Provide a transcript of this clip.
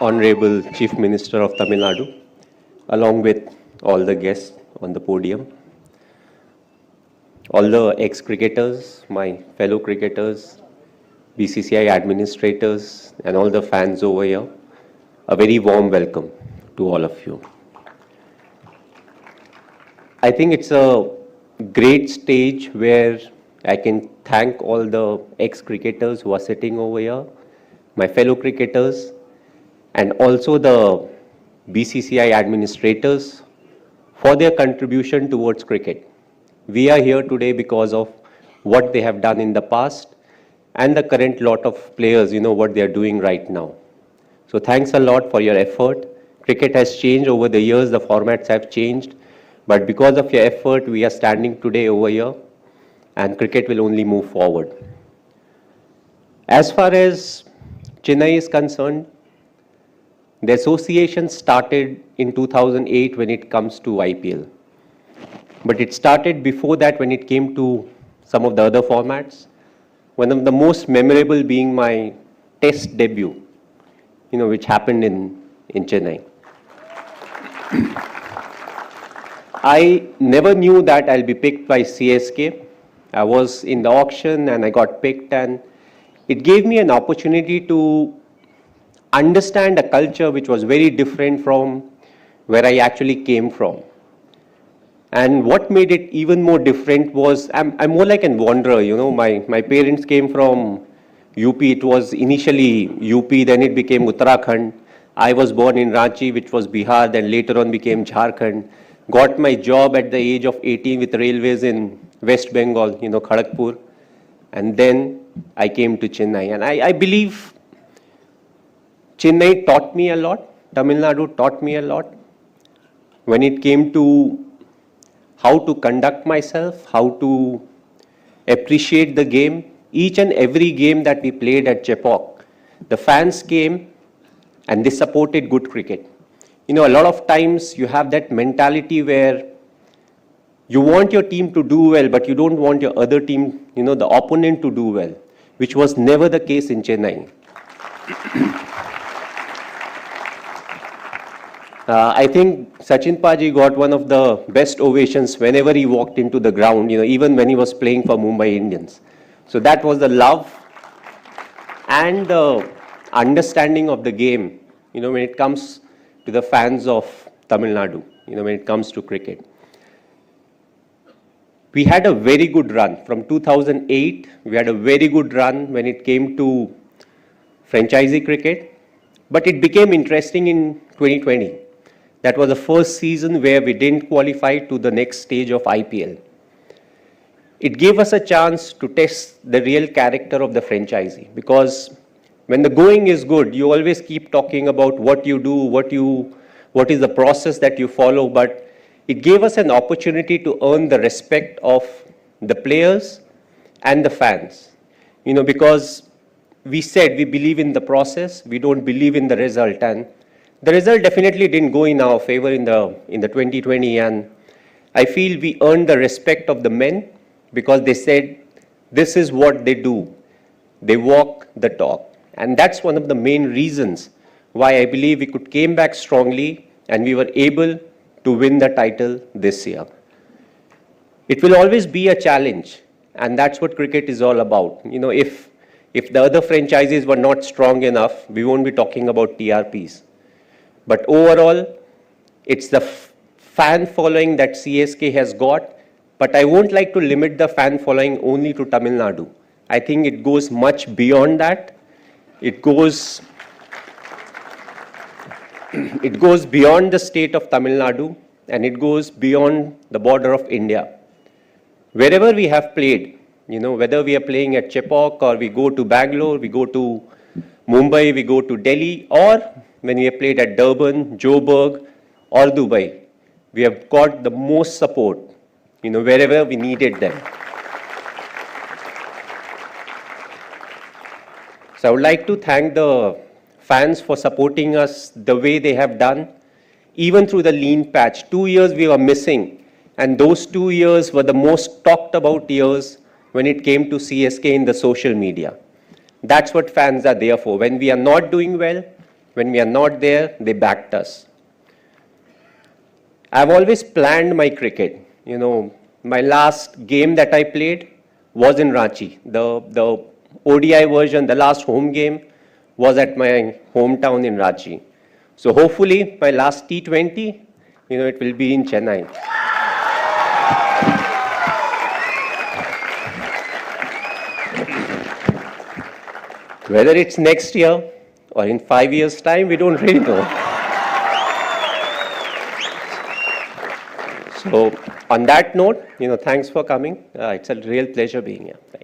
Honorable Chief Minister of Tamil Nadu, along with all the guests on the podium, all the ex-cricketers, my fellow cricketers, BCCI administrators, and all the fans over here, a very warm welcome to all of you. I think it's a great stage where I can thank all the ex-cricketers who are sitting over here, my fellow cricketers, and also the BCCI administrators for their contribution towards cricket. We are here today because of what they have done in the past and the current lot of players, what they are doing right now. So thanks a lot for your effort. Cricket has changed over the years, the formats have changed, but because of your effort, we are standing today over here and cricket will only move forward. As far as Chennai is concerned, the association started in 2008 when it comes to IPL. But it started before that when it came to some of the other formats. One of the most memorable being my test debut, which happened in Chennai. I never knew that I'll be picked by CSK. I was in the auction and I got picked, and it gave me an opportunity to understand a culture which was very different from where I actually came from. And what made it even more different was, I'm more like a wanderer, my parents came from UP. It was initially UP, then it became Uttarakhand. I was born in Ranchi, which was Bihar, then later on became Jharkhand. Got my job at the age of 18 with railways in West Bengal, Kharagpur. And then I came to Chennai. And I believe Chennai taught me a lot, Tamil Nadu taught me a lot when it came to how to conduct myself, how to appreciate the game. Each and every game that we played at Chepauk, the fans came and they supported good cricket. A lot of times you have that mentality where you want your team to do well, but you don't want your other team, the opponent to do well, which was never the case in Chennai. I think Sachin Paji got one of the best ovations whenever he walked into the ground, even when he was playing for Mumbai Indians. So that was the love and the understanding of the game, when it comes to the fans of Tamil Nadu, when it comes to cricket. We had a very good run. From 2008, we had a very good run when it came to franchisee cricket, but it became interesting in 2020. That was the first season where we didn't qualify to the next stage of IPL. It gave us a chance to test the real character of the franchisee, because when the going is good, you always keep talking about what you do, what is the process that you follow, but it gave us an opportunity to earn the respect of the players and the fans. Because we said we believe in the process, we don't believe in the result, and the result definitely didn't go in our favor in the 2020, and I feel we earned the respect of the men because they said this is what they do. They walk the talk. And that's one of the main reasons why I believe we came back strongly and we were able to win the title this year. It will always be a challenge, and that's what cricket is all about. If the other franchises were not strong enough, we won't be talking about TRPs. But overall, it's the fan following that CSK has got, but I won't like to limit the fan following only to Tamil Nadu. I think it goes much beyond that. It goes beyond the state of Tamil Nadu, and it goes beyond the border of India. Wherever we have played, whether we are playing at Chepauk or we go to Bangalore, we go to Mumbai, we go to Delhi, or when we have played at Durban, Joburg, or Dubai, we have got the most support, wherever we needed them. So I would like to thank the fans for supporting us the way they have done, even through the lean patch. 2 years we were missing, and those 2 years were the most talked about years when it came to CSK in the social media. That's what fans are there for. When we are not doing well, When we are not there, they backed us. I've always planned my cricket. You know, my last game that I played was in Ranchi. The ODI version, the last home game, was at my hometown in Ranchi. So hopefully, my last T20, it will be in Chennai. Whether it's next year or in 5 years' time, we don't really know. So on that note, thanks for coming. It's a real pleasure being here. Thank you.